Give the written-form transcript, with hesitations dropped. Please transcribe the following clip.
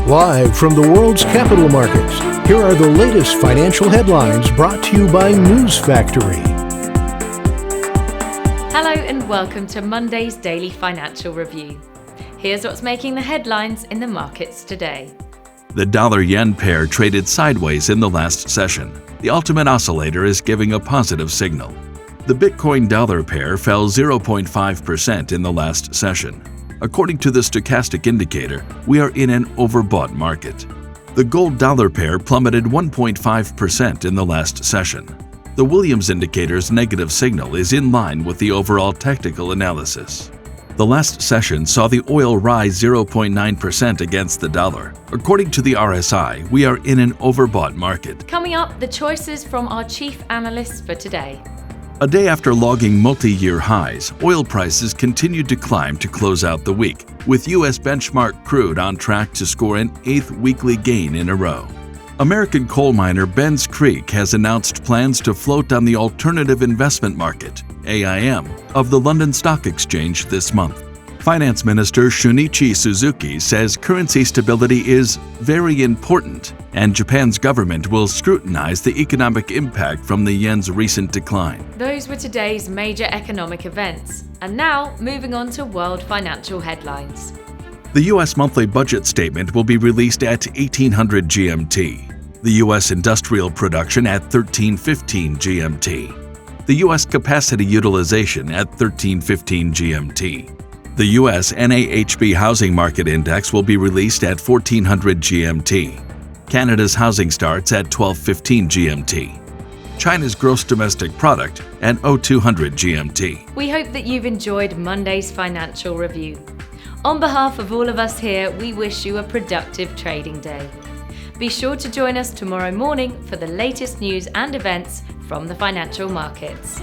Live from the world's capital markets, here are the latest financial headlines brought to you by News Factory. Hello and welcome to Monday's Daily Financial Review. Here's what's making the headlines in the markets today. The dollar-yen pair traded sideways in the last session. The ultimate oscillator is giving a positive signal. The Bitcoin-dollar pair fell 0.5% in the last session. According to the stochastic indicator, we are in an overbought market. The gold-dollar pair plummeted 1.5% in the last session. The Williams indicator's negative signal is in line with the overall technical analysis. The last session saw the oil rise 0.9% against the dollar. According to the RSI, we are in an overbought market. Coming up, the choices from our chief analysts for today. A day after logging multi-year highs, oil prices continued to climb to close out the week, with U.S. benchmark crude on track to score an 8th weekly gain in a row. American coal miner Benz Creek has announced plans to float on the alternative investment market, AIM, of the London Stock Exchange this month. Finance Minister Shunichi Suzuki says currency stability is very important, and Japan's government will scrutinize the economic impact from the yen's recent decline. Those were today's major economic events. And now, moving on to world financial headlines. The U.S. monthly budget statement will be released at 1800 GMT. The U.S. industrial production at 1315 GMT. The U.S. capacity utilization at 1315 GMT. The U.S. NAHB Housing Market Index will be released at 1400 GMT. Canada's housing starts at 1215 GMT. China's gross domestic product at 0200 GMT. We hope that you've enjoyed Monday's financial review. On behalf of all of us here, we wish you a productive trading day. Be sure to join us tomorrow morning for the latest news and events from the financial markets.